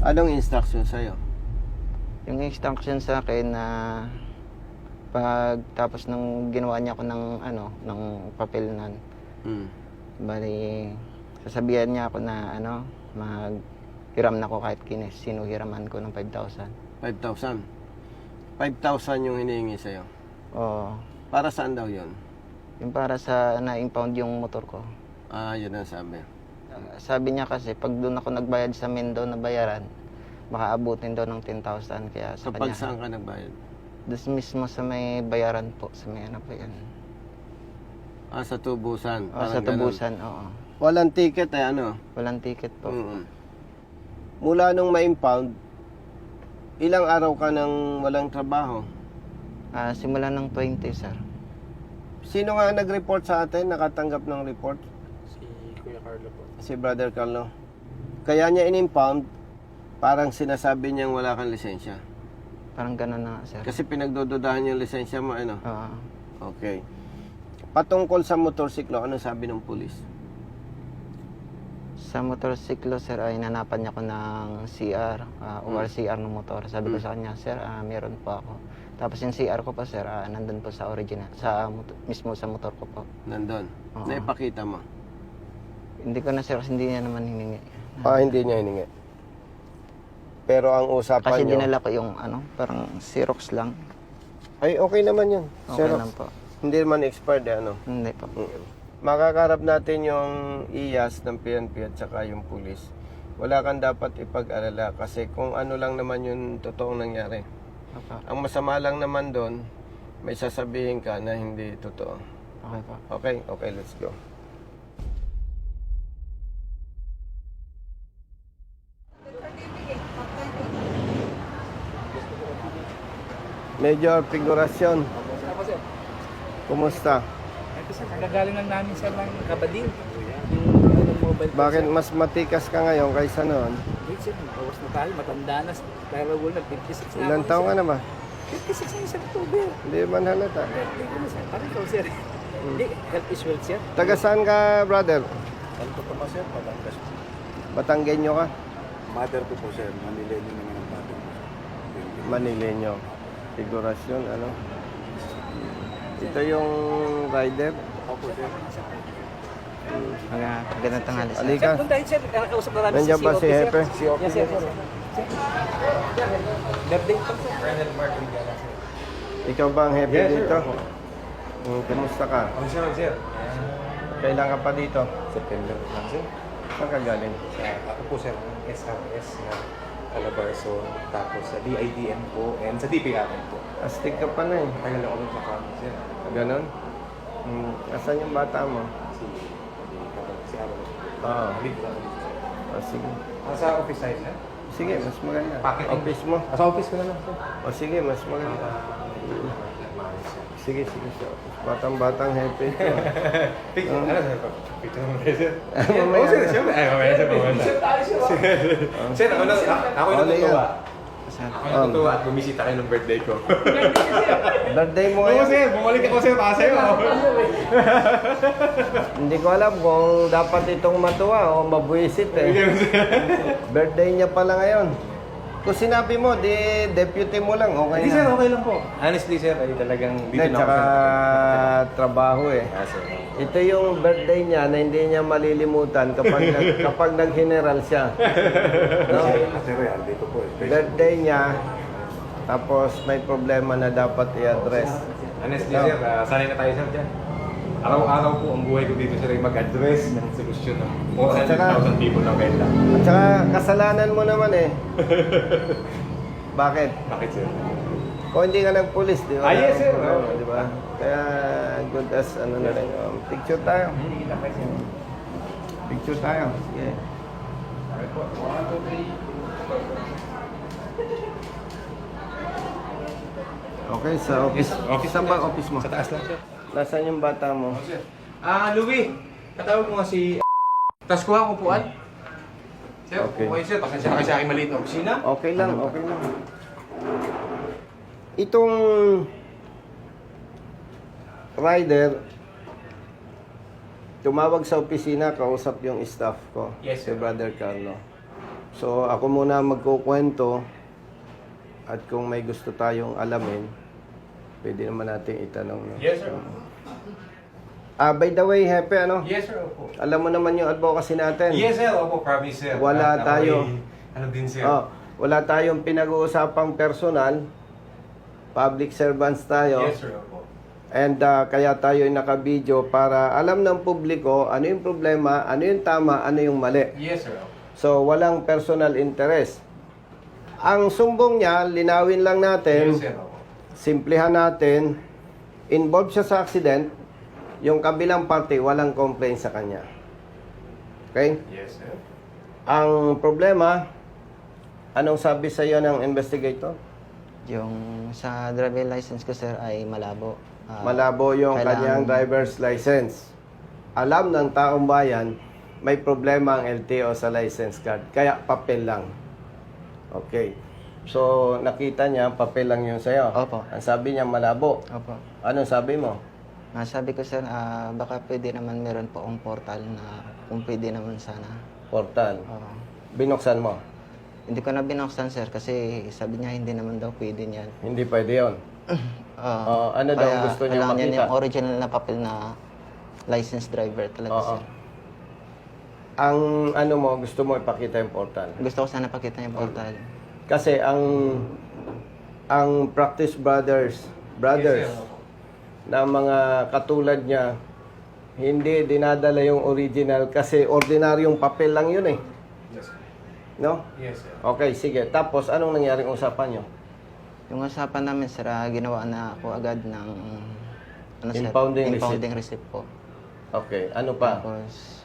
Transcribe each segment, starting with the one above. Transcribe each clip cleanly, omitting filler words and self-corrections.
Anong instruction sa'yo? Yung instruction sa akin na pag tapos ng ginawa niya ako ng ano, ng papel nun, bali sasabihan niya ako na ano, maghiram na ako kahit sino hiraman ko ng 5,000. 5,000? 5,000 yung hinihingi sa'yo? Oo. Para saan daw yun? Yung para sa na-impound yung motor ko. Ah, yun ang sabi. Sabi niya kasi pag doon ako nagbayad sa main daw na bayaran, baka abutin daw ng 10,000 kaya sa Kapag kanya. saan ka nagbayad? Doon mismo sa may bayaran po, sa may ano po yan. Ah, sa tubusan. O, sa ganun. tubusan, oo. Walang ticket eh, ano? Walang ticket po. Mula nung ma-impound, ilang araw ka nang walang trabaho? Simula ng 20, sir. Sino nga nag-report sa atin? Nakatanggap ng report? Si Kuya Carlo po. Si Brother Carlo. Kaya niya in-impound, parang sinasabi niyang wala kang lisensya. Parang ganun na nga, sir. Kasi pinagdududahan yung lisensya mo, ano? Oo. Okay. Patungkol sa motorsiklo, ano sabi ng pulis? Sa motorsiklo, sir, ay nanapan niya ko ng CR, ORCR ng motor. Sabi ko sa kanya, sir, meron po ako. Tapos yung CR ko pa, sir, nandun po sa original, mismo sa motor ko po. Nandun. Oo. Naipakita mo? Hindi ko na, sir, kasi hindi niya naman hiningi. Hindi niya hiningi. Pero ang usapan Kasi niyo... dinala ko yung ano, parang Xerox lang. Ay, okay naman yun. Okay Xerox. lang po. Hindi naman expired eh, ano? Hindi po. Makakarap natin yung IAS ng PNP at saka yung pulis. Wala kang dapat ipag-alala kasi kung ano lang naman yung totoong nangyari. Okay. Ang masama lang naman doon, may sasabihin ka na hindi totoo. Okay po. Okay? Okay, let's go. Major Figurasyon. Ako sir. Kumusta? Ito sir, kagagaling lang namin sir ng Kabading. Yung mobile phone, Bakit sir. mas matikas ka ngayon kaysa noon? Wait sir, bawas na tayo, matanda na. Pero wala, 56 na Ilan ako, taong ka sir. na ba? 56 na yung sir, October. Hindi man halata. Birthday ko na sir. Parang ikaw sir. Hindi, health is wealth sir. Taga saan ka, brother? Ano ko pa sir? Batangas. Batanggenyo ka? Mother ko po sir, Manileño naman ang mother ko. Manileño. Figurasyon, ano? Ito yung rider. Ako sir. Magandang tanghali, sir. Halika. Sir, kung dahil sir, nakausap na namin Nandiyan ba si sir. Hepe? Si Ope, yes, sir. Birthday pa sir. Ikaw ba ang happy Yes, sir. dito? Kumusta ka? Ang sir. Kailan ka pa dito? September lang sir. Saan ka galing? Ako po sir, SRS na Calabarzon, tapos sa DIDM po, and sa DPRM po. Astig ka pa na eh. Tagal ako ng makami sir. Ganon? Asan yung bata mo? Si Aaron. Oo. Lead lang. Sige. Sa office side sir? Sige, mas maganda. Packaging. Office mo? Sa office ko na lang sir. Sige, mas maganda. Sige, sige. Batang-batang happy. Ano sir? Picture mo rin sir? Mamaya. Oo sir, siyempre. Ay, mamaya sir. Sir, ako na, ako yung Ano yan? natutuwa. Sir. Ako yung natutuwa at bumisita kayo ng birthday ko. Birthday mo Oo ngayon? sir, bumalik ako sir para sa'yo. Hindi ko alam kung dapat itong matuwa o mabuisit eh. Birthday niya pala ngayon. Kung sinabi mo, di deputy mo lang, okay Hindi na. sir, okay lang po. Honestly sir, ay talagang dito Hindi, na ako tsaka sir. trabaho eh. Ah, sir. Ito yung birthday niya na hindi niya malilimutan kapag kapag nag-general siya. No? Sir, dito po. Birthday niya, tapos may problema na dapat i-address. Honestly sir, sanay na tayo sir dyan. Araw-araw po ang buhay ko dito sir ay mag-address ng solusyon ng 400,000 people na kaya. At saka kasalanan mo naman eh. Bakit? Bakit sir? O hindi ka nagpulis, di ba? Yes sir. Di ba? Kaya good as ano na rin. Picture tayo. Hindi kita kayo sir. Picture tayo. Sige. Okay po. 1, 2, 3. Okay, sa office. Saan ba office mo? Sa taas lang sir. Nasaan yung bata mo? Sir. Louie, katawag mo nga si... Tapos kuha ko upuan. Sir, Okay. okay sir, pasensya na kayo sa aking maliit na opisina. Okay lang, okay lang. Itong rider, tumawag sa opisina, kausap yung staff ko. Yes, Si sir. Brother Carlo. So, ako muna magkukwento at kung may gusto tayong alamin, pwede naman natin itanong. No? Yes, sir. By the way, Hepe, ano? Yes, sir. Opo. Alam mo naman yung advocacy natin. Yes, sir. Opo, promise, sir. Wala At tayo. ako'y, ano din, sir? Oh, wala tayong pinag-uusapang personal. Public servants tayo. Yes, sir. Opo. And kaya tayo ay naka-video para alam ng publiko ano yung problema, ano yung tama, ano yung mali. Yes, sir. Opo. So, walang personal interest. Ang sumbong niya, linawin lang natin, Yes, sir. Opo. simplihan natin, involved siya sa accident, yung kabilang party, walang complaint sa kanya. Okay? Yes, sir. Ang problema, anong sabi sa iyo ng investigator? Yung sa driver license ko, sir, ay malabo. Malabo yung kanyang kailangan- driver's license. Alam ng taong bayan, may problema ang LTO sa license card. Kaya papel lang. Okay. So, nakita niya, papel lang yun sa'yo. Opo. Ang sabi niya, malabo. Opo. Anong sabi mo? Sabi ko, sir, baka pwede naman meron po akong portal na kung pwede naman sana. Portal. Oo. Binuksan mo. Hindi ko na binuksan, sir, kasi sabi niya hindi naman daw pwede niyan. Hindi pwede yun. Oo. Ano daw ang gusto niya kailangan makita? yung original na papel na licensed driver talaga, Oo. sir. Ang ano mo, gusto mo ipakita yung portal. Gusto ko sana pakita yung portal. Kasi ang practice brothers Yes, sir. Opo. na mga katulad niya, hindi dinadala yung original kasi ordinaryong papel lang yun eh. Yes, sir. No? Yes, sir. Okay, sige. Tapos, anong nangyaring usapan nyo? Yung usapan namin, sir, ginawa na ako agad ng sir? Impounding Impounding receipt po. Okay, ano pa? Tapos,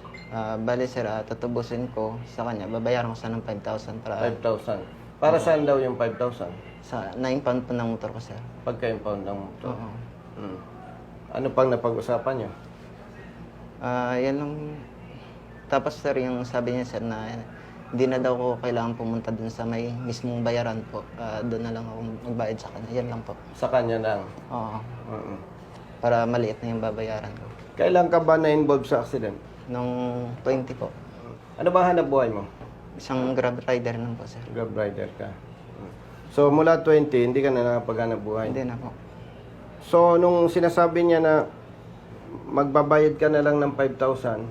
bali, sir, tutubusin ko sa kanya. Babayaran ko sana ng 5,000 para 5,000. Para saan daw yung 5,000? sa na-impound po ng motor ko, sir. Pagka-impound ng motor. Oo. Hmm. Ano pang napag-usapan nyo? Yan lang. Tapos, sir, yung sabi niya, sir, na hindi na daw ko kailangan pumunta dun sa may mismong bayaran po. Doon na lang ako magbayad sa kanya. Yan lang po. Sa kanya lang. Oo. Mm-mm. Para maliit na yung babayaran ko. Kailan ka ba na-involve sa accident? Nung 20 po. Ano ba hanap buhay mo? Isang grab rider lang po, sir. Grab rider ka. So, mula 20, hindi ka na nakapaghanap buhay. Hindi na po. So, nung sinasabi niya na magbabayad ka na lang ng 5,000,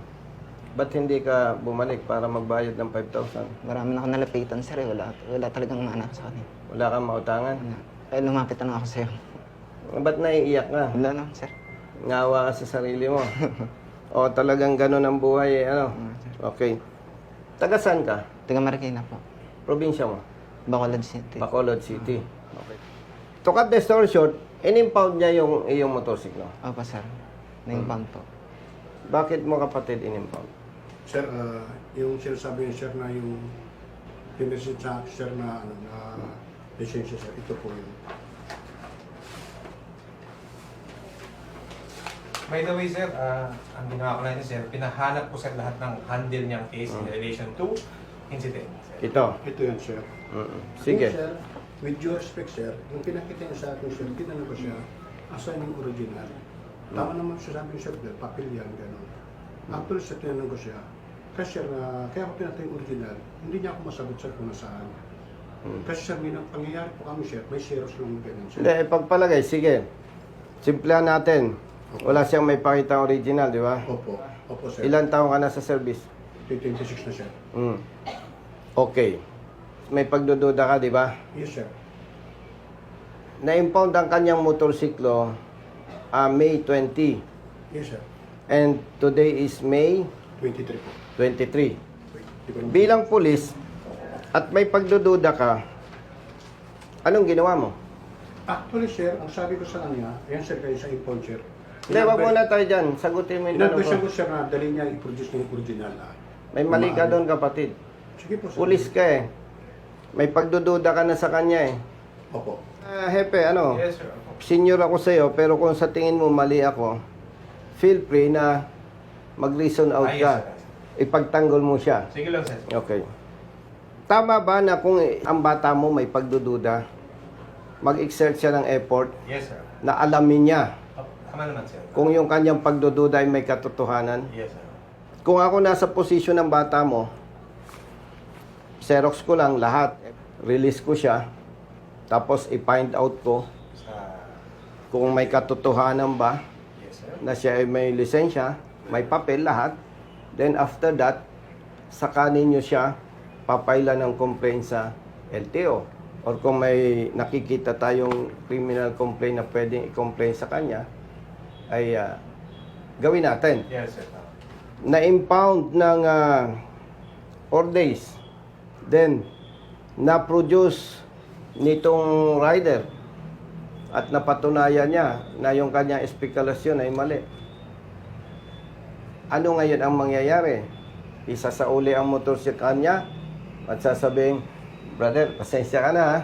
ba't hindi ka bumalik para magbayad ng 5,000? Marami na ako nalapitan, sir. Wala talagang maana sa kanya. Wala kang mautangan? Kaya lumapit na lang ako sa'yo. Ba't naiiyak ka? Wala na, sir. Ngawa ka sa sarili mo. O talagang ganun ang buhay eh, ano? Okay. Taga saan ka? Taga Marikina po. Probinsya mo? Bacolod City. Bacolod City. Okay. To cut the story short, in-impound niya yung iyong motorsiklo. Opo, sir. Na-impound po. Bakit mo kapatid in-impound? Sir, yung sinasabi niyo, sir, na yung pinresit sa sir na, lisensya, sir, ito po yun. By the way, sir, ang ginawa ko na yun, sir, pinahanap ko sa lahat ng handle niyang case in relation to incident. Sir. Ito. Ito yan, sir. Sige. Yung, sir, with due respect, sir, yung pinakita niya sa akin, sir, tinanong ko siya, asan yung original? Tama naman siya sabi niya, sir, papel yan, gano'n. Actually, sir, tinanong ko siya, kasi sir, kaya ako pinatay yung original, hindi niya ako masagot, sir, kung nasaan. Kasi sir, may pangyayari po kami, sir, may zeros lang ganun, sir. Hindi, pagpalagay, sige. Simplihan natin. Wala siyang may pakita original, di ba? Opo, opo, sir. Ilan taong ka na sa service? 26 na, sir. Okay. May pagdududa ka, di ba? Yes, sir. Na-impound ang kanyang motorsiklo May 20. Yes, sir. And today is May 23 po. 23. Di ba- Bilang pulis, at may pagdududa ka, anong ginawa mo? Actually, sir, ang sabi ko sa kanya, ayan, sir, kayo sa impound, sir. Hindi, wag muna tayo dyan. Sagutin mo yung tanong Inadvice ko. ko, sir, na dali niya i-produce ng original. May mali ka doon, kapatid. Sige po, sir. Pulis ka eh. May pagdududa ka na sa kanya eh. Opo. Hepe, ano? Yes, sir. Opo. Senior ako sa'yo, pero kung sa tingin mo mali ako, feel free na mag-reason out Yes, ka. sir. Ipagtanggol mo siya. Sige lang, sir. Okay. Tama ba na kung ang bata mo may pagdududa, mag-exert siya ng effort Yes, sir. na alamin niya Tama naman, sir. kung yung kanyang pagdududa ay may katotohanan? Yes, sir. Kung ako nasa posisyon ng bata mo, Xerox ko lang lahat. Release ko siya. Tapos i-find out ko kung may katotohanan ba na siya ay may lisensya, may papel lahat. Then after that, saka ninyo siya papailan ng complaint sa LTO. Or kung may nakikita tayong criminal complaint na pwedeng i-complain sa kanya, ay gawin natin. Yes, sir. Na-impound ng 4 days. Then, na-produce nitong rider at napatunayan niya na yung kanyang espekulasyon ay mali. Ano ngayon ang mangyayari? Isasauli ang motorsiklo niya at sasabihin, brother, pasensya ka na ha.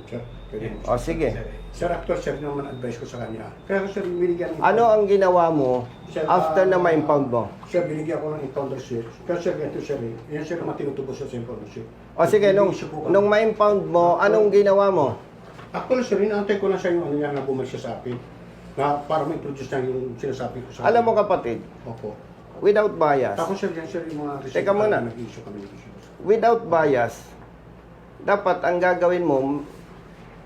Sir, pwede. O sige. Sir, actual sir naman advice ko sa kanya. Kaya sir, binigyan Ano ang ginawa mo Sir, after na ma-impound mo? Sir, binigyan ko ng impound receipt. Kasi sir, ganito sir, yan sir naman tinutubos sa impound receipt. O sige, nung ma-impound mo, anong ginawa mo? Actually sir, inaantay ko lang siya yung ano yan na bumalik siya sa akin. Na para may produce na yung sinasabi ko sa Alam mo kapatid, Opo. without bias, Tapos sir, yan sir, yung mga receipt. Teka muna. na nag-issue kami ng receipt. without bias, dapat ang gagawin mo,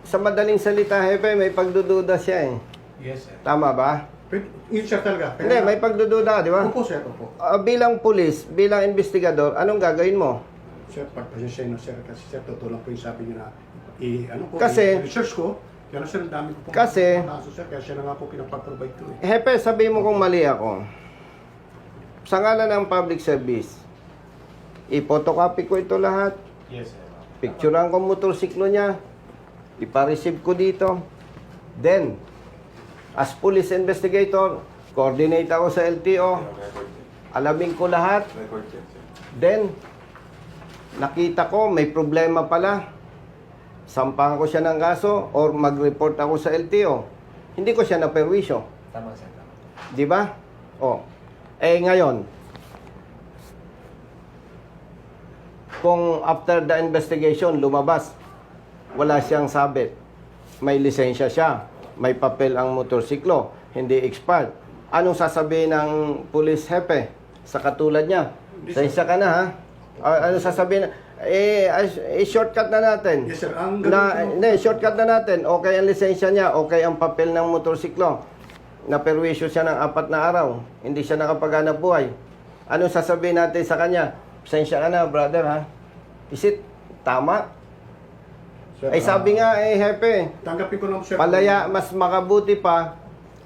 sa madaling salita, hepe, may pagdududa siya eh. Yes, sir. Tama ba? Pero, yun sir talaga. Kaya Hindi, may pagdududa, di ba? Opo sir, opo. Bilang pulis, bilang investigador, anong gagawin mo? Sir, pagpasensya na sir, kasi sir, totoo lang po yung sabi niya na, Kasi- research ko, kaya na sir, ang dami ko pong Kasi- kaso sir, kaya siya na nga po pinapag-provide ko eh. Hepe, sabi mo kung mali ako. Sa ngalan ng public service, ipotocopy ko ito lahat, Yes, sir. picturean ko motorsiklo niya, ipa-receive ko dito. Then, as police investigator, coordinate ako sa LTO, alamin ko lahat. Record check, sir. Then, nakita ko may problema pala. Sampahan ko siya ng kaso or mag-report ako sa LTO. Hindi ko siya naperwisyo. Tama, sir. Tama. Di ba? O. Ngayon, kung after the investigation lumabas, wala siyang sabit. May lisensya siya. May papel ang motorsiklo. Hindi expired. Anong sasabihin ng police hepe sa katulad niya? Sensya ka na ha? Anong sasabihin? Shortcut na natin. Yes sir, ang Hindi, shortcut na natin. Okay ang lisensya niya, okay ang papel ng motorsiklo. Naperwisyo siya ng 4 na araw. Hindi siya nakapaghanap buhay. Anong sasabihin natin sa kanya? Pasensya ka na, brother, ha? Is it tama? sir, Sabi nga, hepe, tanggapin ko lang sir. palaya, mas makabuti pa,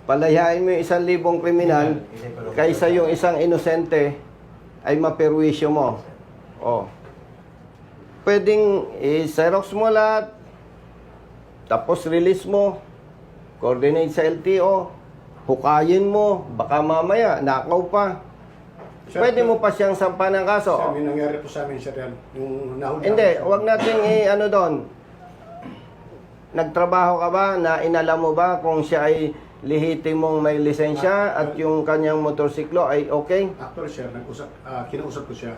palayain mo yung 1,000 kriminal kaysa yung isang inosente ay maperwisyo mo. Oh. Pwedeng i-xerox mo lahat, tapos release mo, coordinate sa LTO, hukayin mo, baka mamaya, nakaw pa. Sir, Pwede mo pa siyang sampa ng kaso. Sir, may nangyari po sa amin sir yan. Yung nahuli. Hindi, wag nating ano doon. Nagtrabaho ka ba na inalam mo ba kung siya ay lehitimong may lisensya at yung kanyang motorsiklo ay okay? Actually sir, kinausap ko siya.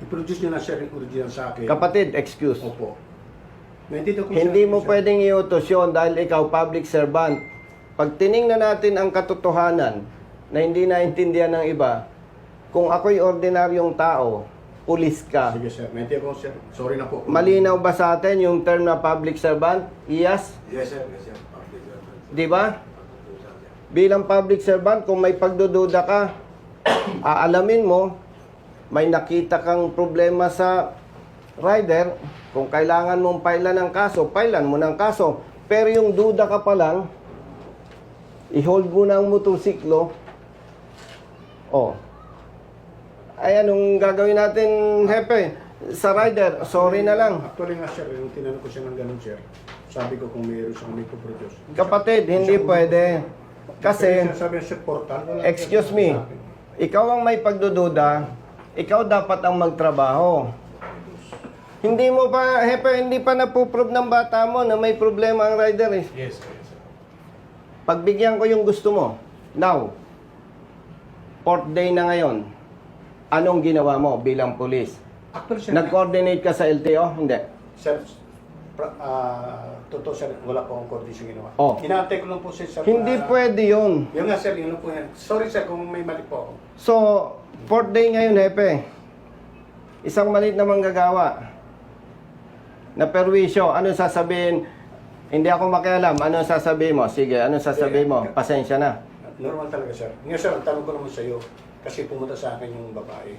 I-produce niya na sir yung original sa akin. Kapatid, excuse. Opo. Naintindihan ko Hindi sir, mo sir. pwedeng iutos yun dahil ikaw public servant. Pag tiningnan natin ang katotohanan na hindi naintindihan ng iba, kung ako'y ordinaryong tao, pulis ka, Sige sir, naintindihan ko sir. Sorry na po. malinaw ba sa atin yung term na public servant? Yes? Yes sir, yes sir. Public servant. Di ba? Bilang public servant, kung may pagdududa ka, aalamin mo, may nakita kang problema sa rider, kung kailangan mong pailan ng kaso, pailan mo ng kaso. Pero yung duda ka pa lang, i-hold mo na ang motorsiklo. Oh. Ay, anong gagawin natin, hepe? Sa rider, sorry na lang. Actually nga sir, yung tinanong ko siya ng ganun sir, sabi ko kung mayroon siya may produce. Kapatid, hindi pwede. Kasi, sabi niya sir, portal. Wala excuse me, ikaw ang may pagdududa, ikaw dapat ang magtrabaho. Hindi mo pa, hepe, hindi pa napuprove ng bata mo na may problema ang rider eh. Yes, sir. Yes, sir. Pagbigyan ko yung gusto mo. Now, 4th day na ngayon, anong ginawa mo bilang pulis? Actually sir, Nag-coordinate ka sa LTO? Hindi. sir, totoo sir, wala po akong coordination ginawa. Oh. Inaantay ko lang po sir. Hindi pwede yun. Yung nga sir, yun lang po yan. Sorry sir kung may mali po ako. So, 4th day ngayon, hepe. Isang maliit na manggagawa na perwisyo, ano sasabihin? Hindi ako makialam, ano sasabihin mo? Sige, ano sasabihin mo? Pasensya na. Normal talaga, sir. Ngayon, sir, ang tanong ko naman sa iyo, kasi pumunta sa akin yung babae,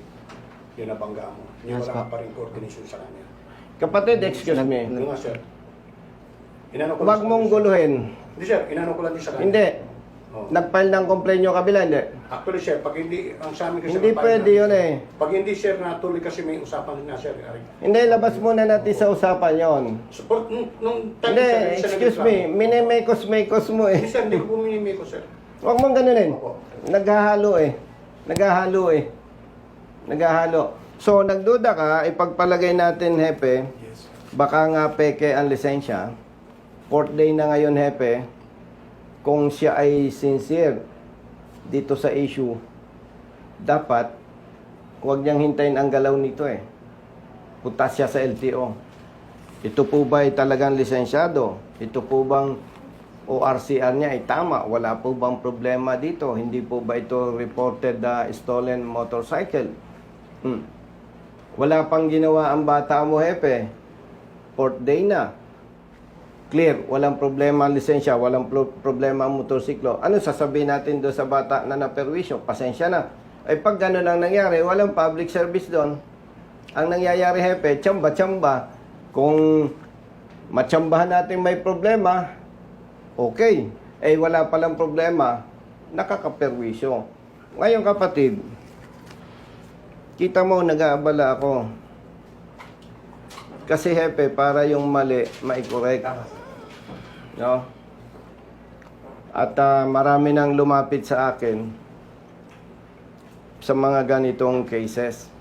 yung nabangga mo. Yung Yes, wala po. ka pa rin coordination sa kanya. Kapatid, excuse me. Yung nga, sir. Inano ko lang Huwag sa mong kanya, sir. guluhin. Hindi, sir. Inano ko lang din sa kanya. Hindi. Oh. Nag-file ng complaint yung kabila, hindi. Actually, sir, pag hindi, ang sa amin kasi... Hindi kapag- pwede yun eh. Pag hindi, sir, natuloy kasi may usapan na, sir. Hindi, labas muna natin sa usapan yon. Support, nung time, Hindi, sir, siya excuse me. nagreklamo. Minimekos-mekos mo Hindi, eh. sir, hindi ko puminimay ko, sir. Huwag mong ganunin. Opo. Naghahalo eh. Naghahalo eh. Naghahalo. So, nagduda ka, ipagpalagay natin, Hepe, Yes. baka nga peke ang lisensya. 4th day na ngayon, Hepe, kung siya ay sincere dito sa issue, dapat huwag niyang hintayin ang galaw nito eh. Punta siya sa LTO. Ito po ba ay talagang lisensyado? Ito po bang ORCR niya ay tama? Wala po bang problema dito? Hindi po ba ito reported stolen motorcycle? Wala pang ginawa ang bata mo, Hepe. 4th day na. Clear, walang problema ang lisensya, walang problema ang motorsiklo. Ano sasabihin natin doon sa bata na naperwisyo? Pasensya na. Ay pag gano'n ang nangyari, walang public service doon. Ang nangyayari, Hepe, tsamba-tsamba. Kung matsambahan natin may problema, okay. Eh wala palang problema, nakakaperwisyo. Ngayon kapatid, kita mo, nag-aabala ako. Kasi Hepe, para yung mali, mai-correct. No? At marami nang lumapit sa akin sa mga ganitong cases.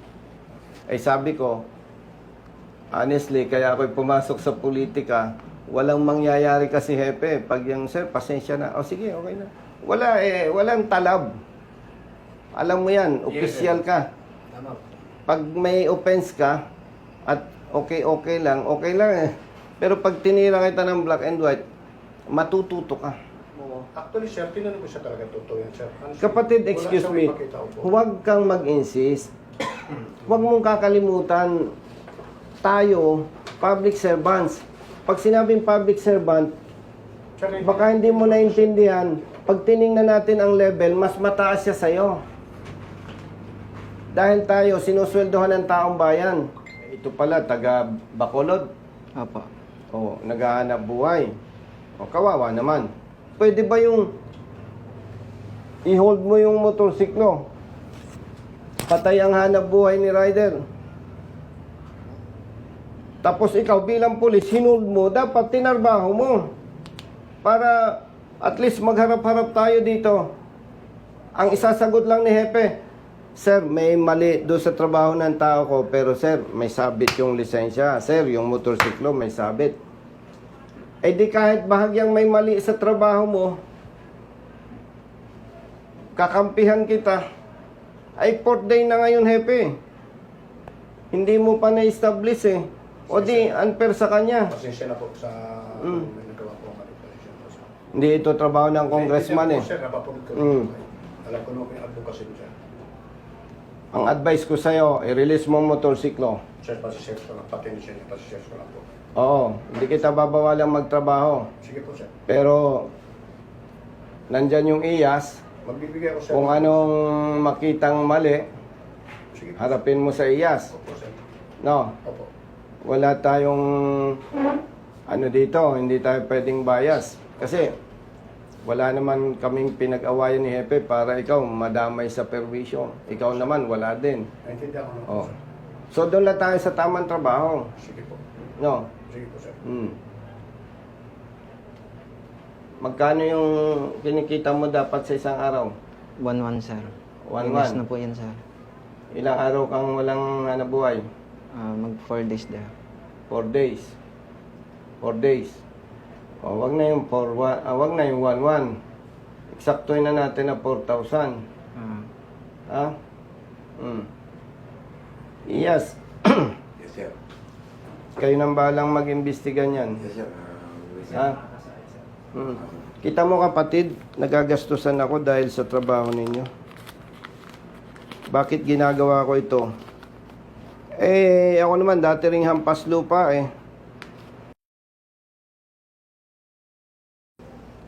Ay sabi ko, honestly, kaya ako'y pumasok sa politika, walang mangyayari kasi Hepe. Pag yung, sir, pasensya na. O sige, okay na. Wala eh, walang talab. Alam mo yan, official ka. Pag may offense ka, at okay lang eh. Pero pag tinira kita ng black and white, matututo ka. Actually, sir, tinanong ko siya talaga totoo yan, sir. Ano, sir? Kapatid, Wala excuse siyang me, ipakita ko po. huwag kang mag-insist. Huwag mong kakalimutan, tayo, public servants. Pag sinabing public servant, Sir, baka hindi mo naintindihan, pag tiningnan natin ang level, mas mataas siya sa'yo. Dahil tayo, sinusweldohan ng taong bayan. Ito pala, taga Bacolod. Opo. O, naghahanap buhay. O, kawawa naman. Pwede ba yung i-hold mo yung motorsiklo? Patay ang hanap buhay ni rider. Tapos ikaw bilang pulis, hinold mo, dapat tinarbaho mo. Para at least magharap-harap tayo dito. Ang isasagot lang ni Hepe, sir, may mali doon sa trabaho ng tao ko, pero sir, may sabit yung lisensya. Sir, yung motorsiklo may sabit. Eh di kahit bahagyang may mali sa trabaho mo, kakampihan kita. Ay 4th day na ngayon, Hepe. Hindi mo pa na-establish eh. O di, unfair sa kanya. Pasensya na po sa may nagawa ko ang manipulation po, sir. Hindi ito trabaho ng congressman eh. Sir, napapulot ko Mm. Alam ko naman yung advocacy mo, sir. Ang advice ko sa'yo, i-release mo ang motorsiklo. Sir, pasisir ko lang. Pati niya niya, pasisir ko lang po. Oo, hindi kita babawalang magtrabaho. Sige po, sir. Pero, nandyan yung IAS. Magbibigay ako, sir. Kung anong makitang mali, Sige po. harapin mo sa IAS. Opo, sir. No, Opo. wala tayong ano dito, hindi tayo pwedeng bias. Kasi, wala naman kaming pinag-awayan ni Hepe para ikaw madamay sa perwisyo. Ikaw naman, wala din. Naintindihan ko naman, Oh. sir. So, doon lang tayo sa tamang trabaho. Sige po. No? Sige po, sir. Magkano yung kinikita mo dapat sa isang araw? 1-1, sir. 1-1. Iwas na po yan, sir. Ilang araw kang walang buhay? Mag 4 days there. 4 days. 4 days. O, wag na yung 4-1. Wag na yung 1-1. Eksaktoin na natin na 4,000. Ha? Yes. Yes, sir. Kayo nang balang mag-imbestiga niyan. Yes, sir. Ha? Kita mo kapatid, nagagastusan ako dahil sa trabaho ninyo. Bakit ginagawa ko ito? Ako naman, dati ring hampas lupa eh.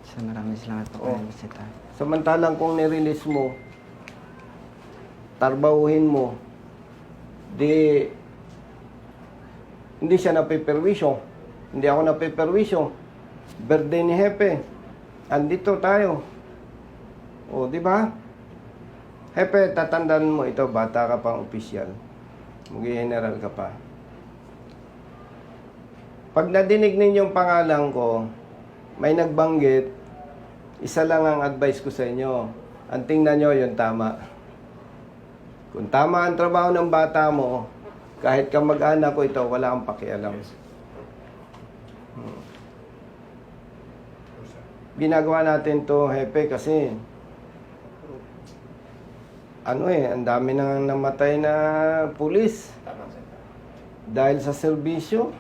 So, maraming salamat po Oh. kay bisita. Samantalang kung nirelease mo, tarbahuhin mo, hindi siya napiperwisyo. Hindi ako napiperwisyo. Birthday ni Hepe. Andito tayo. O, di ba? Hepe, tatandaan mo ito, bata ka pang opisyal. Mag-general ka pa. Pag nadinig ninyong pangalan ko, may nagbanggit, isa lang ang advice ko sa inyo. Ang tingnan nyo, yung tama. Kung tama ang trabaho ng bata mo, kahit ka mag-anak ko ito, wala kang pakialam. Ginagawa natin to, Hepe, kasi ang dami nang namatay na pulis dahil sa serbisyo.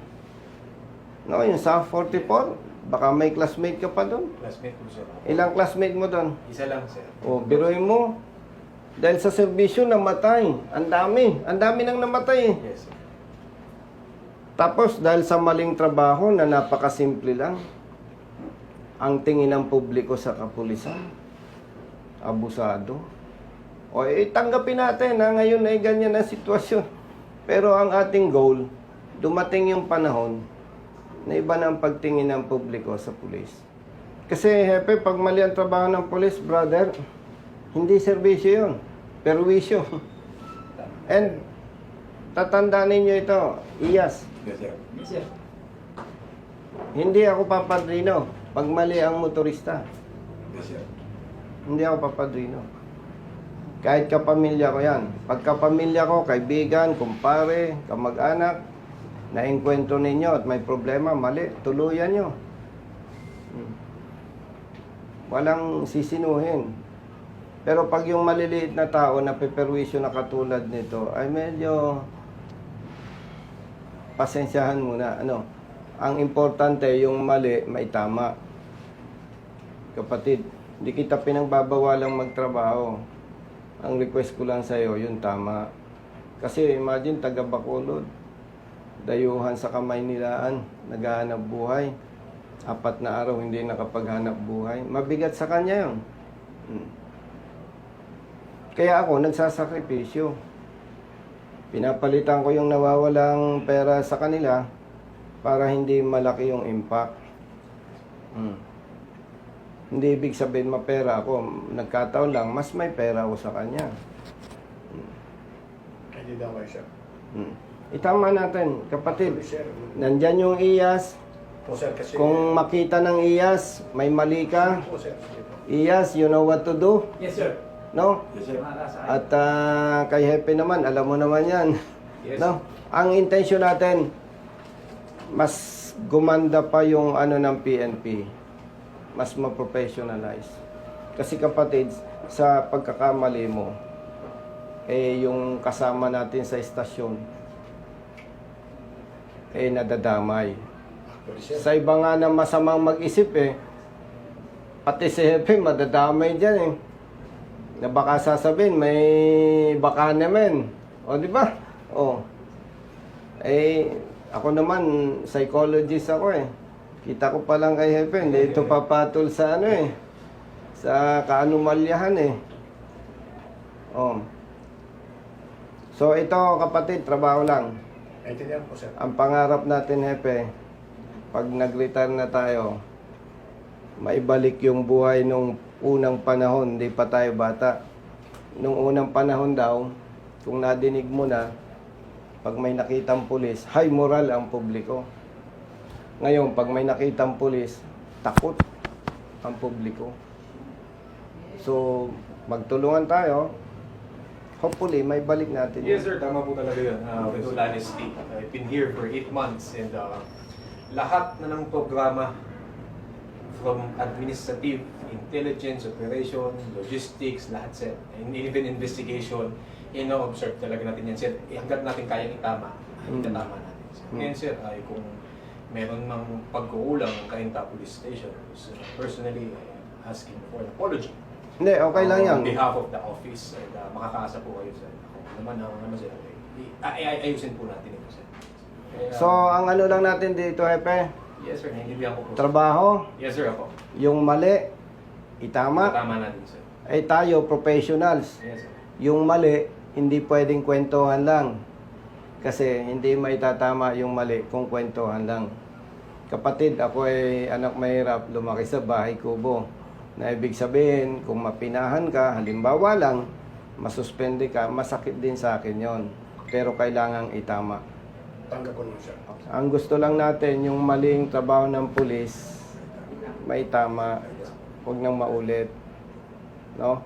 No, yung sa 44, baka may classmate ka pa doon. Classmate po, sir. Ilang classmate mo doon? Isa lang, sir. O, biruin mo. Dahil sa serbisyo, namatay. Ang dami nang namatay eh. Yes, sir. Tapos, dahil sa maling trabaho na napakasimple lang, ang tingin ng publiko sa kapulisan, abusado. O, tanggapin natin na ngayon ay ganyan ang sitwasyon. Pero ang ating goal, dumating yung panahon na iba na ang pagtingin ng publiko sa pulis. Kasi, Hepe, pag mali ang trabaho ng pulis, brother, hindi serbisyo yun, perwisyo. And, tatandaan ninyo ito, Iyas, Yes, sir. Yes, sir. hindi ako papadrino pag mali ang motorista. Yes, sir. Hindi ako papadrino. Kahit kapamilya ko yan. Pag kapamilya ko, kaibigan, kumpare, kamag-anak, na-enkwentro ninyo at may problema, mali, tuluyan nyo. Walang sisinuhin. Pero pag yung maliliit na tao na peperwisyo na katulad nito, ay medyo pasensyahan muna. Ang importante yung mali, may tama. Kapatid, hindi kita pinagbabawalang magtrabaho. Ang request ko lang sa'yo, yung tama. Kasi imagine, taga Bacolod, dayuhan sa Kamaynilaan, naghahanap buhay. 4 na araw hindi nakapaghanap buhay. Mabigat sa kanya yun. Kaya ako, nagsasakripisyo. Pinapalitan ko yung nawawalang pera sa kanila para hindi malaki yung impact. Hindi ibig sabihin mapera ako. Nagkataon lang, mas may pera ako sa kanya. Hindi daw kayo, sir. Itama natin, kapatid. Sir, Nandyan yung Iyas. po, sir, kasi... Kung makita ng Iyas, may mali ka. Po, sir. Sige po. Iyas, you know what to do. Yes, sir. No? Yes, sir. At kay Hepe naman, alam mo naman yan. Yes. No? Ang intensyon natin, mas gumanda pa yung ng PNP. Mas ma-professionalize. Kasi kapatid, sa pagkakamali mo, yung kasama natin sa istasyon, nadadamay. Sa iba nga na masamang mag-isip pati si Hepe madadamay dyan na baka sasabihin, may baka naman. O, di ba? O. Ako naman, psychologist ako Kita ko pa lang kay Hepe, hindi ito papatol sa sa kaanumalyahan O. So, ito kapatid, trabaho lang. Naintindihan po, sir. Ang pangarap natin, Hepe, pag nag-retire na tayo, maibalik yung buhay nung unang panahon, hindi pa tayo bata. Nung unang panahon daw, kung nadinig mo na, pag may nakitang pulis, high moral ang publiko. Ngayon, pag may nakitang pulis, takot ang publiko. So, magtulungan tayo. Hopefully, may balik natin. Yes, sir. Tama po talaga yun. With all honesty. I've been here for 8 months and lahat na ng programa from administrative, intelligence, operation, logistics, lahat, sir. And even investigation, ino-observe talaga natin yan, sir. Hanggat natin kayang itama, itatama natin, sir. Ngayon, sir, ay kung meron ng pagkukulang ng Cainta Police Station, personally, asking for an apology. Hindi, okay lang yan. On behalf of the office, and makakaasa po kayo, sir. Ako naman, sir, ayusin po natin ito, sir. Kaya- So, ang ano lang natin dito, Hepe, Yes, sir. Naintindihan ko po. Sir. trabaho, Yes, sir. Ako. yung mali, itama. Tama natin, sir. Eh tayo, professionals. Yes, sir. Yung mali, hindi pwedeng kwentuhan lang. Kasi hindi may tatama yung mali kung kwentuhan lang. Kapatid, ako ay anak mahirap, lumaki sa bahay kubo. Na ibig sabihin, kung mapinahan ka, halimbawa lang, masuspende ka, masakit din sa akin yon. Pero kailangang itama. Tanggap ko naman, sir. Ang gusto lang natin, yung maling trabaho ng pulis, may tama, huwag nang maulit. No?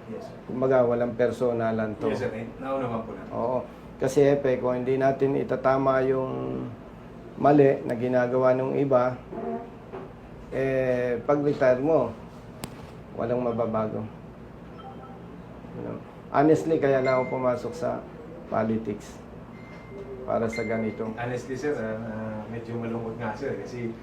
Yes, sir. Kumbaga, walang personalan to. Yes, sir. Naunawan po natin. Oo. Kasi Epe, kung hindi natin itatama yung mali na ginagawa ng iba, pag-retire mo, walang mababago. You know? Honestly, kaya na ako pumasok sa politics para sa ganito. Honestly, sir, medyo malungkot nga, sir. Kasi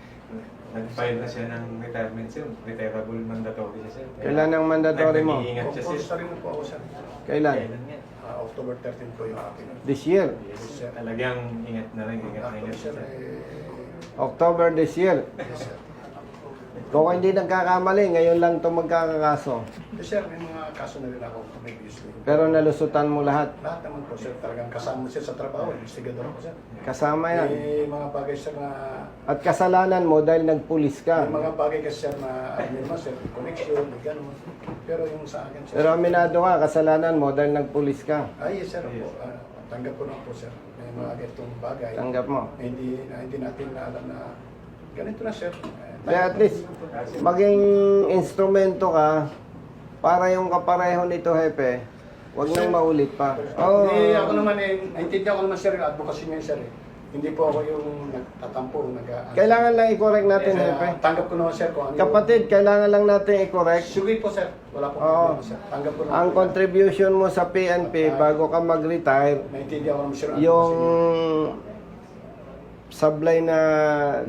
nag-file na siya ng retirement, sir. Retirable mandatory siya, sir. Kailan ang mandatory mo? Nag-iingat siya, sir. Compulsory na po ako, sir. Kailan? Kailan nga? October 13 po yung akin. This year. Yes, sir. Talagang ingat na rin. Ingat na Actually, ingat siya, sir, sir. October this year. yes, sir. Kung hindi nagkakamali, ngayon lang to magkakakaso. Sir, may mga kaso na rin ako previously. Pero nalusutan mo lahat. Lahat naman po, sir. Talagang kasama sir sa trabaho. Investigador ako, sir. Kasama yan. May mga bagay, sir, na... At kasalanan mo dahil nagpulis ka. May mga bagay kasi, sir, na ano naman, sir, connection, gano'n. Pero yung sa akin, sir... Pero aminado ka, kasalanan mo dahil nagpulis ka. Ay, yes, sir. Po. Tanggap ko na po, sir. May mga ganitong bagay. Tanggap mo. Na hindi natin na alam na ganito na, sir. Kaya at least, maging instrumento ka para yung kapareho nito, Hepe, wag nang maulit pa. Oh, Hindi ako naman naintindihan ko naman, sir, yung advocacy niya, sir. Hindi po ako yung nagtatampo, kailangan lang i-correct natin, Kaya, Hepe. tanggap ko naman, sir, kung ano. Kapatid, kailangan lang natin i-correct. Sige po, sir. Wala po Oo. problema, sir. Tanggap ko naman. Ang po yan. contribution mo sa PNP bago ka mag-retire, Naintindihan ko naman, sir, yung advocacy sablay na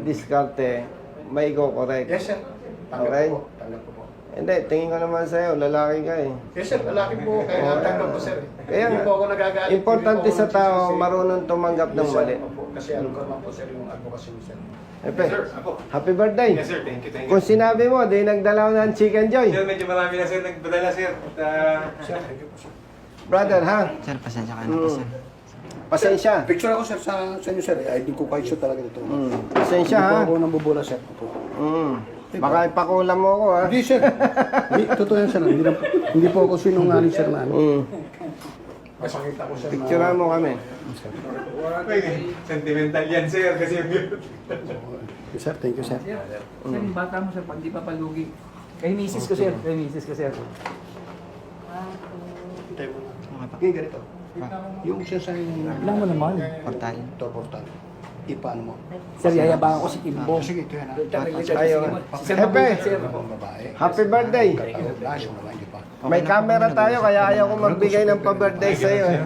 diskarte, may i-correct. niya. Yes, sir. Tanggap Okay. ko po. Tanggap ko po. Hindi, tingin ko naman sa'yo, lalaki ka eh. Yes, sir. Lalaki po. Kaya tanggap ko, sir. Kaya Hindi nga, po ako nagagalit. importante Hindi po sa ako tao, nagsisisi. marunong tumanggap ng Yes, sir. mali. Opo. Kasi alam ko naman po, sir, yung advocacy niya, sir. Hepe, Sir, ako. happy birthday. Yes, sir. Thank you, thank you. Kung sinabi mo, di nagdala ko ng chicken joy. Sir, medyo marami na, sir. Nagpadala, sir. At, Sir, thank you po, sir. Brother, ha? Sir, pasensya ka na po, sir. Pasensya. Picture ako, sir, sa inyo, sir. Ay, hindi ko kahit siya talaga dito. Pasensya, Hindi ha? po ako nambubula, sir. Opo. Baka ipakulam mo ako, ha? Hindi, sir. Hindi, totoo yan, sir. Hindi po ako sinungaling, sir, na ano. Masakita ko, sir, Picturean mo kami. sentimental yan, sir. Kasi Sir, thank you, sir. Sir, yung bata mo, sir, pag di papalugi. Kay misis ko, sir. Kay misis ko, sir. Okay, ganito. Yung siya sa Ilang mo naman. Portal. ito, portal. Ipaano mo? Sir, yayabangan ko si Kimbo. Sige, ito yan. Ayaw. Si Sir Hepe, sir. Ang babae. happy birthday. Katawag na, siya naman, hindi pa. May camera tayo, kaya ayaw ko magbigay ng pa-birthday sa'yo. eh.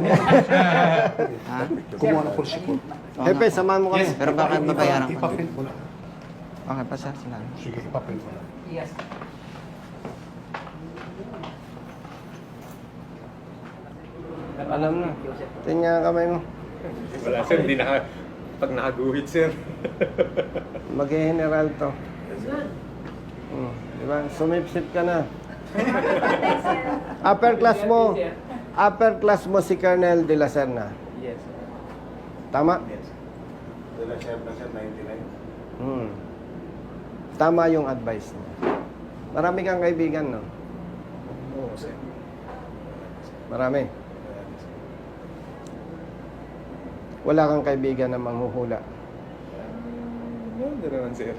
Ha? Kumuha ng kursi po. Hepe, samahan mo kami. Pero bakit babayaran ko? Ipa-print mo na. Okay pa, sir. Sila. Sige, ipa-print mo na. Yes. Alam na. Tingnan kamay mo. wala, sir. Hindi na. Pag nakaguhit, sir. Mag-general to. Di ba? Sumipsip ka na. Upper class mo si Colonel De La Serna. Yes. Tama? Tama yung advice niya. Marami kang kaibigan, no? Oo, sir. Marami. Wala kang kaibigan na manghuhula. Hindi naman, sir.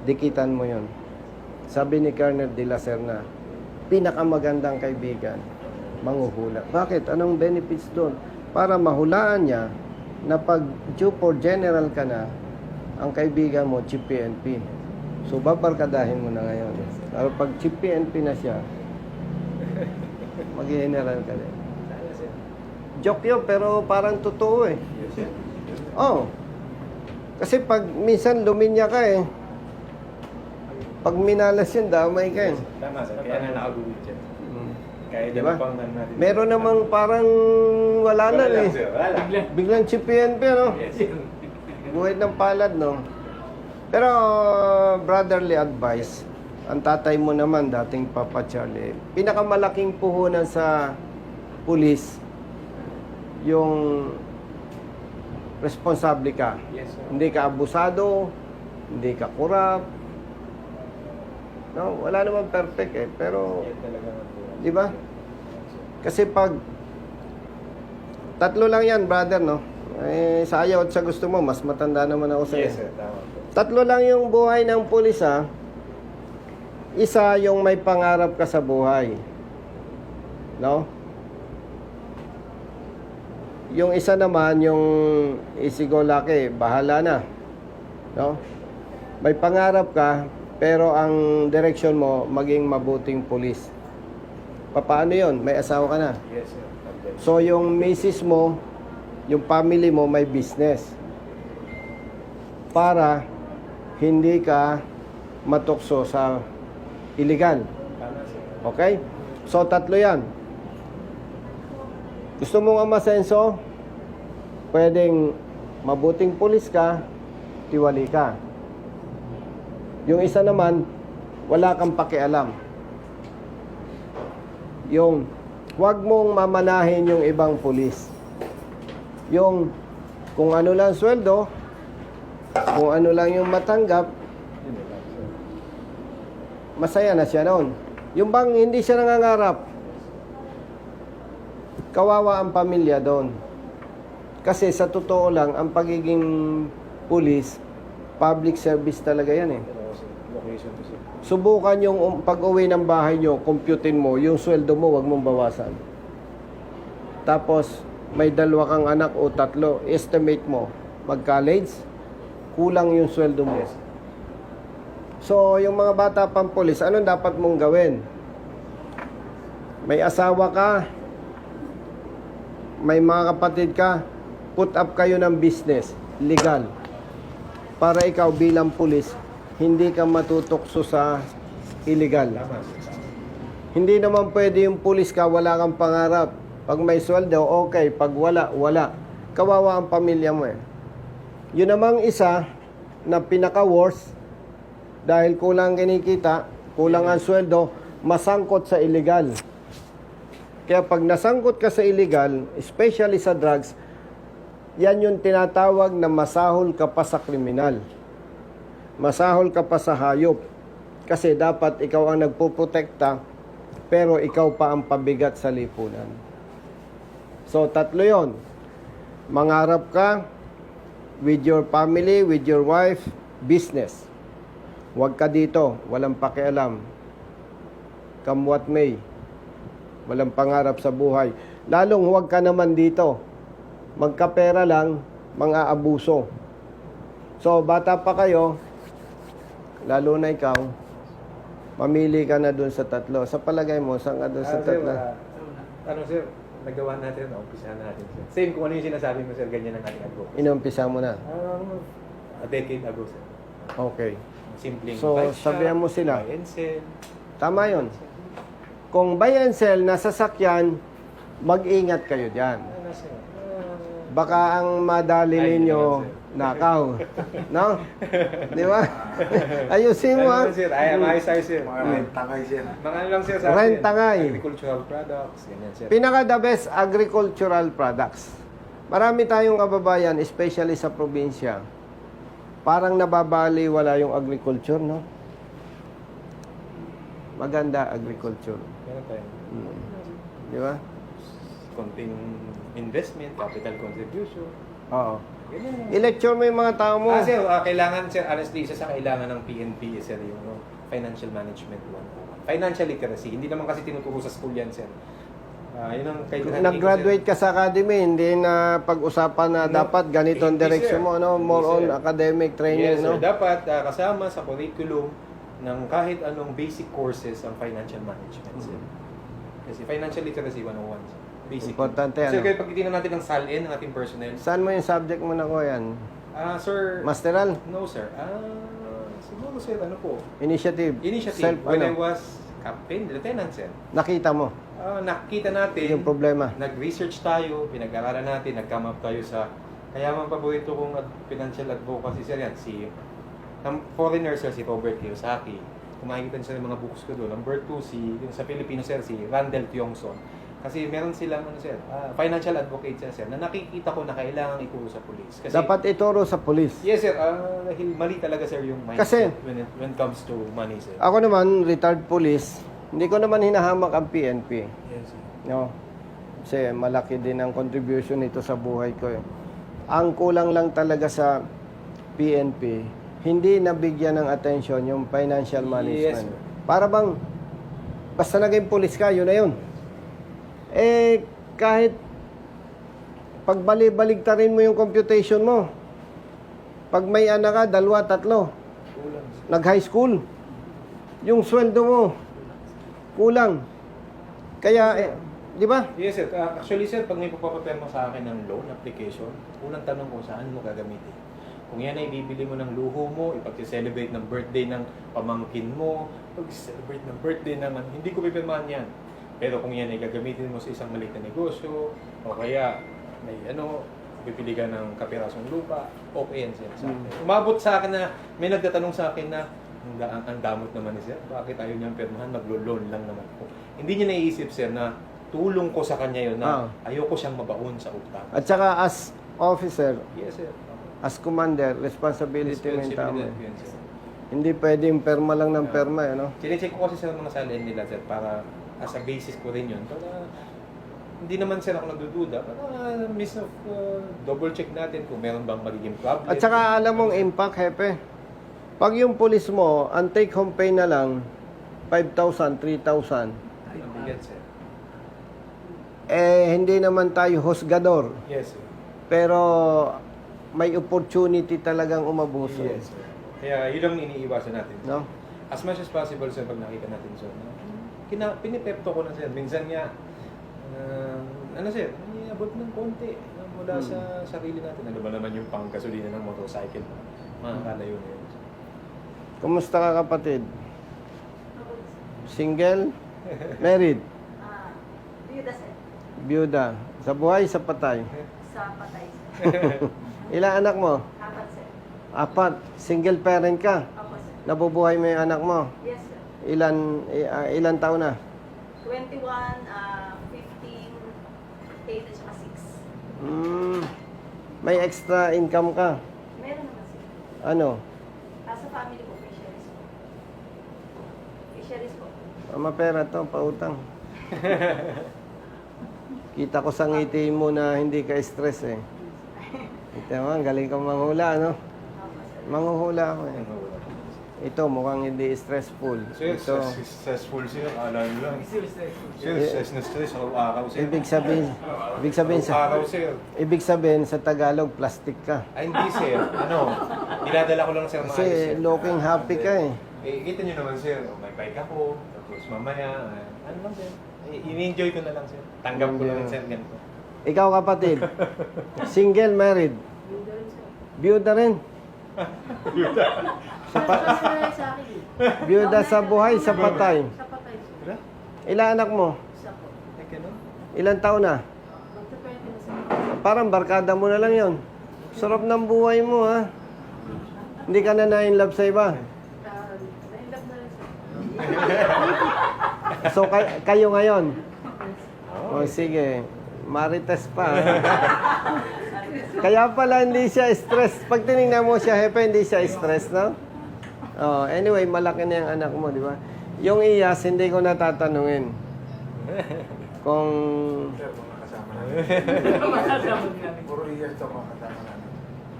Dikitan mo yon. Sabi ni Colonel De La Serna, pinakamagandang kaibigan, manghuhula. Bakit? Anong benefits doon? Para mahulaan niya na pag due for general ka na, ang kaibigan mo, Chief PNP. So, babarkadahin mo na ngayon. Pero pag Chief PNP na siya, mag-general ka din. Joke yun, pero parang totoo eh. Oh. Kasi pag minsan luminya ka eh, pag minalas yun, damay ka eh. Tama, sir. Kaya nga nakaguhit siya. Kaya Di ba? pang ano natin. Meron namang parang wala na Wala lang, eh. sir. Wala. Biglang si PNP, no? Yes, sir. Buhay ng palad, no? Pero, brotherly advice, ang tatay mo naman, dating Papa Charlie, pinakamalaking puhunan sa pulis, yung responsable ka. Yes, sir. Hindi ka abusado, hindi ka kurap. No, wala naman perfect eh, pero Yan talaga ang di ba? Kasi pag tatlo lang yan, brother, no? Eh, sa ayaw at sa gusto mo, mas matanda naman ako sa'yo. Yes, sir. Tama po. Tatlo lang yung buhay ng pulis, ha? Isa, yung may pangarap ka sa buhay. No? Yung isa naman, yung isigo laki, bahala na. No? May pangarap ka, pero ang direksyon mo, maging mabuting pulis. Paano yon? May asawa ka na. Yes, sir. Okay. So, yung misis mo, yung family mo, may business. Para hindi ka matukso sa illegal. Tama, sir. Okay? So, tatlo yan. Gusto mong umasenso? Pwedeng mabuting pulis ka, tiwali ka. Yung isa naman, wala kang pakialam. Yung, huwag mong mamanahin yung ibang pulis. Yung, kung ano lang sweldo, kung ano lang yung matanggap, Yun lang, sir. masaya na siya noon. Yung bang hindi siya nangangarap, kawawa ang pamilya doon. Kasi sa totoo lang, ang pagiging pulis, public service talaga yan eh. Ano, sir? Location to, sir. Subukan yung pag-uwi ng bahay nyo, computein mo, yung sweldo mo, wag mong bawasan. Tapos, may 2 kang anak o 3, estimate mo, mag-college, kulang yung sweldo mo. So, yung mga bata pang pulis, anong dapat mong gawin? May asawa ka, may mga kapatid ka, put up kayo ng business, legal. Para ikaw bilang pulis, hindi ka matutokso sa illegal. Tama, sir. Tama. Hindi naman pwede yung pulis ka, wala kang pangarap. Pag may sweldo, okay. Pag wala, wala. Kawawa ang pamilya mo eh. Yun namang isa na pinaka-worst, dahil kulang kinikita, kulang ang sweldo, masangkot sa illegal. Kaya pag nasangkot ka sa illegal, especially sa drugs, yan yung tinatawag na masahol ka pa sa kriminal. Masahol ka pa sa hayop. Kasi dapat ikaw ang nagpuprotekta, pero ikaw pa ang pabigat sa lipunan. So, tatlo yon. Mangarap ka with your family, with your wife, business. Huwag ka dito, walang pakialam. Come what may. Walang pangarap sa buhay. Lalong huwag ka naman dito. Magkapera lang, mga abuso. So, bata pa kayo, lalo na ikaw, mamili ka na dun sa tatlo. Sa palagay mo, saan ka dun sa Sir, tatlo? ano, sir? Nagawa natin, umpisahan natin, sir. Same kung ano yung sinasabi mo, sir, ganyan ang ating advocacy. Inumpisa mo na. A decade ago, sir. Okay. Simpleng So, bike shop, sabihan mo sila. buy and sell. Tama yun. Kung buy and sell na sasakyan, mag-ingat kayo dyan. Ano, sir? Baka ang madali Ay, ninyo, hindi naman, nakaw. No? Di ba? Ayusin mo Ano, ah. sir? Ay, maayos tayo, sir. Tangay siya. Mga ano lang, sir, sa Rent atin. tangay. Agricultural products, ganyan, sir. Pinaka-the best agricultural products. Marami tayong kababayan, especially sa probinsya. Parang nababali wala yung agriculture, no? Maganda agriculture. Meron tayo. Di ba? Konting investment, capital contribution. Oo. Ganyan lang. I-lecture mo yung mga tao mo. Sir, kailangan, sir, honestly, isa sa kailangan ng PNP is, sir, yung financial management one. Financial literacy. Hindi naman kasi tinuturo sa school yan, sir. Yun ang kailangan. Nag-graduate ka sa academy, hindi na pag-usapan na No, dapat ganito ang hindi, direksyon sir. mo, no? More Hindi, on sir. academic training, Yes, no? sir. Dapat kasama sa curriculum ng kahit anong basic courses ang financial management, sir. Kasi financial literacy 101, sir. Basic. Importante, Sir, ano? kaya pag titignan natin ng SALN, ng ating personnel, Saan mo yung subject mo na ko yan? sir, Masteral? no, sir. Siguro, sir, ano po? Initiative? Initiative. Self, When I ano? was captain, lieutenant, sir. Nakita mo? nakita natin, Yung problema. nag-research tayo, pinag-aralan natin, nag-come up tayo sa, kaya mga paborito kong financial advocacy sir yan, ang foreigner sir, si Robert Kiyosaki. Kung makikita niyo sa mga books ko doon. Number 2, yung sa Filipino sir, si Randall Tiongson. Kasi meron silang sir, financial advocate sir, na nakikita ko na kailangan ituro sa police. Kasi, Dapat ituro sa police. yes sir, dahil mali talaga sir yung mindset Kasi, when it comes to money sir. Ako naman, retired police, hindi ko naman hinahamak ang PNP. Yes sir. No? Kasi malaki din ang contribution nito sa buhay ko. Ang kulang lang talaga sa PNP, hindi nabigyan ng attention yung financial management. sir. Para bang, basta naging police ka, yun na yun. Kahit pagbalik-baligtarin mo yung computation mo, pag may anak ka, 2, 3, nag-high school, yung sweldo mo, kulang. Kaya, di ba? Yes sir. Actually sir, pag may pagpapapirma sa akin ng loan application, unang tanong ko saan mo gagamitin. Kung yan ay bibili mo ng luho mo, ipag-celebrate ng birthday ng pamangkin mo, pag-celebrate ng birthday naman, hindi ko pipirmahan yan. Pero kung yan ay gagamitin mo sa isang maliit na negosyo, o kaya may pipili ka ng kapirasong lupa, okay yan sir sa akin. Umabot sa akin na, may nagtatanong sa akin na, ang damot naman ni sir, bakit ayaw niyang pirmahan, maglo-loan lang naman po. Hindi niya naiisip sir na tulong ko sa kanya yun na ayoko siyang mabaon sa utang. At saka as officer, Yes sir. as commander, responsibility mo yung tama. Yan, sir. Hindi pwedeng perma lang ng perma, no? Chinecheck ko kasi sa mga salin nila sir para as a basis ko rin yun. Para hindi naman sir ako nagdududa. Para double check natin kung meron bang magiging problem. At saka alam mong impact, hepe. Pag yung pulis mo, ang take home pay na lang, 5,000, 3,000. Ang bigat sir. Hindi naman tayo husgador. Yes sir. Pero may opportunity talagang umabuso. Yes sir. Kaya yun ang iniiwasan natin. No? As much as possible sir, pag nakita natin sir, pinipepto ko na sir. Minsan nga, sir, iabot ng konti mula sa sarili natin. Ano ba naman yung panggasolina ng motorcycle? Makakalayo na yun. Kumusta ka, kapatid? Single? Married? Biyuda, sir. Byuda? Sa buhay, sa patay? Sa patay, sir. Ilang anak mo? 4, sir. 4. Single parent ka? Ako, sir. Nabubuhay mo yung anak mo? Yes, sir. Ilan taon na? 21, 15, 8, at saka 6. May extra income ka? Meron naman, sir. Ano? Sa family ko, fisheries po. Fisheries po. Mapera to, pautang. Kita ko sa ngiti mo na hindi ka stress eh. Ito mo, galing kang manghula, no? Ako, sir. Manghuhula ako eh. Ito, mukhang hindi stressful. Sir, Ito, stressful sir. Akala nyo lang. Sir, Yeah. stress na stress. Araw-araw sir. ibig sabihin Araw-araw sir. ibig sabihin sa Tagalog, plastic ka. Ay, hindi sir. Dinadala ko lang sir maayos Kasi sir. looking happy ka eh. Kita nyo naman sir, may bike ako, tapos mamaya, ano lang sir, ini-enjoy ko na lang sir. Tanggap ko na lang sir, ganito. Ikaw, kapatid, single, married, Biyuda rin, sir. byuda rin. Sa akin, eh. Byuda sa buhay, sa patay. Sa patay, sir. Ilan anak mo? Isa po. Ilan taon na? Magpapwede na, sir. Parang barkada mo na lang yon. Sarap ng buhay mo, ha? Hindi ka na na-in-love sa iba. Na-inlove na rin, sir. So, kayo ngayon? O, sige. Marites pa. Kaya pala hindi siya stress. Pag tinignan mo siya, hepe, hindi siya stress, no? Oh, anyway, malaki na yung anak mo, di ba? Yung iyas, hindi ko natatanungin. Kung... Puro iyas ito mga kasama namin.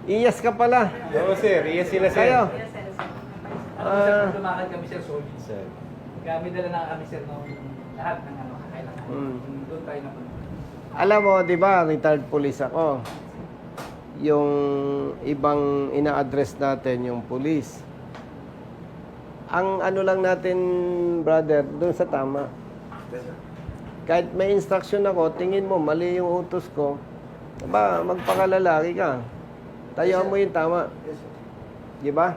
Iyas ka pala. Oo sir, yes sila sir. Kayo? Yes, sir. Sir, pag lumakad kami sir, solid sir. Kami dala na kami sir ng lahat ng kakailangan. Doon tayo napunta. Alam mo, di ba, retired police ako. Yung ibang ina-address natin, yung police. Ang ano lang natin, brother, doon sa tama. Kahit may instruction ako, tingin mo, mali yung utos ko, diba, magpakalalaki ka. Tayuan mo yung tama. Di ba?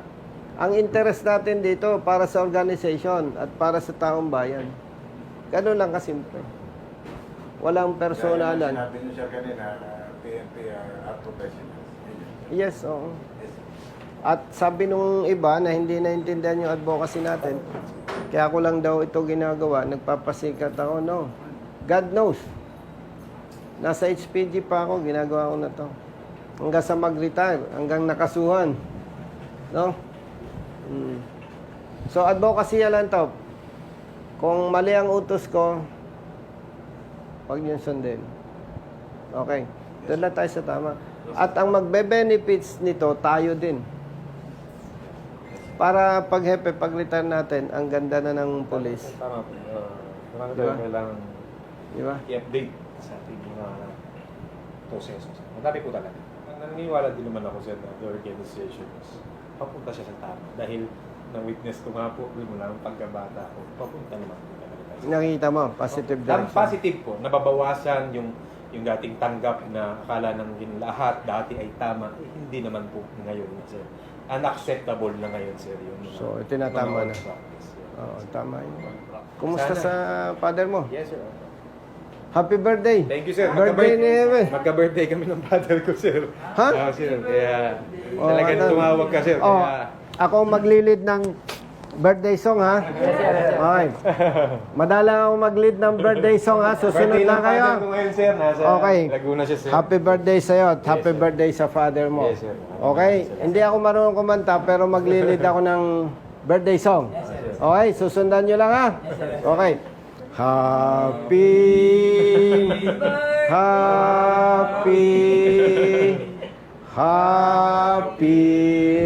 Ang interest natin dito para sa organization at para sa taong bayan. Ganun lang kasimple. Walang personalan. Sinabi niyo siya kanina na PNP are professionals. Yes, oo. At sabi nung iba na hindi naintindihan yung advocacy natin, kaya ako lang daw ito ginagawa, nagpapasikat ako, no. God knows. Nasa HPG pa ako, ginagawa ko na to. Hanggang sa mag-retire, hanggang nakasuhan. No? So, advocacy lang to. Kung mali ang utos ko, huwag niyo sundin. Okay. Doon lang tayo sa tama. At ang magbe-benefits nito, tayo din. Para pag hepe, pag-retire natin, ang ganda na ng polis. Tama po. Marami Diba? tayong kailangan Di ba? i-update sa ating mga proseso. Madami po talaga. Naniniwala din naman ako sa the organization is papunta siya sa tama. Dahil na-witness ko nga po, mula ng pagkabata ko, papunta naman po talaga tayo. Nakita mo, positive Ang direction. positive po, nababawasan yung dating tanggap na akala ng lahat dati ay tama, hindi naman po ngayon, sir. Unacceptable na ngayon, sir, yung mga, So, tinatama mga na. practice. Oo, tama yun. Kumusta Sana. sa father mo? Yes, sir. Happy birthday! Thank you, sir. Birthday ni Eve. Magka-birthday kami ng father ko, sir. Ha? Sir. Kaya Oh, talagang ano? tumawag ka, sir. Oh, Kaya, ako maglilid ng birthday song, ha? Okay. Madalang ako mag-lead ng birthday song, ha? Susunod birthday lang ng kayo. father ko ngayon, sir. Nasa Okay. Laguna siya, sir. Happy birthday sa'yo at happy sir. birthday sa father mo. Yes, sir. Okay? Hindi ako marunong kumanta pero maglilid ako ng birthday song. Okay? Susundan nyo lang, ha? Okay. Happy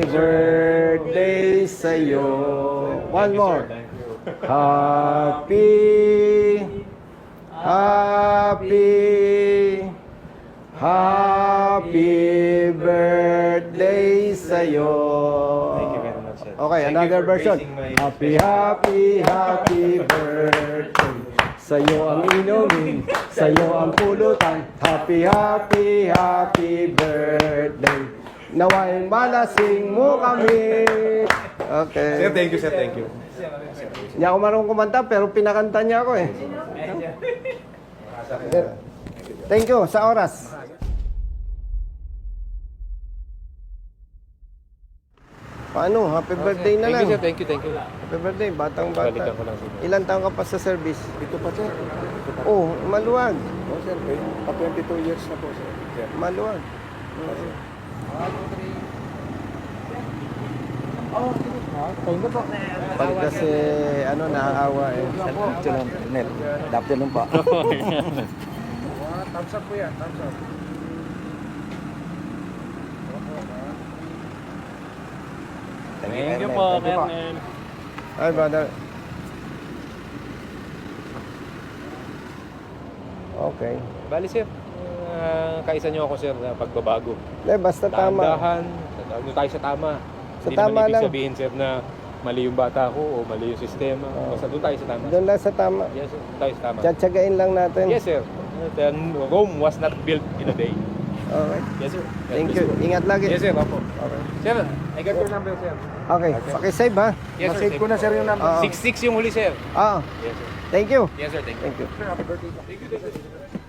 birthday sa'yo. One more. Thank you. Happy birthday sa'yo. Thank you very much, sir. Okay, Thank you another for version. gracing my- Happy birthday. Sa'yo ang inumin, sa'yo ang pulutan. Happy birthday. Naway malasing mo kami. Okay. Sir, thank you, sir. Thank you. Hindi ako marunong kumanta pero pinakanta niya ako eh. Thank you sa oras. Paano? Happy birthday na lang. Thank you, sir. Thank you. Happy birthday, batang bata. Balikan ko lang, sir. Ilan taon ka pa sa service? Ito pa, sir. Ito pa. Oh, maluwag. Oh, sir. 22 years na po, sir. Maluwag. Pag kasi ano naaawa eh. Afternoon pa. Thumbs up po yan. Thumbs up. Thank you po, Colonel. Ay, brother. Okay. Bali, sir. Kaisa niyo ako, sir, na pagbabago. Basta tama. Dahan-dahan. Doon tayo sa tama. Sa Hindi tama naman ibig lang. sabihin, sir, na mali yung bata ko o mali yung sistema. Basta doon tayo sa tama. Doon lang sa tama. Yes, sir. Doon tayo sa tama. Tsatsagain lang natin. Yes, sir. Then, Rome was not built in a day. Okay. Yes, sir. Thank you. Ingat lagi. Yes, sir. Opo. Sir, I got your number, sir. Okay. Pakisave ha. Yes, sir. Save ko na, sir, yung number. Oo. 66 yung huli, sir. Oo. Yes, sir. Thank you. Yes, sir. Thank you. Thank you. Sir, happy birthday.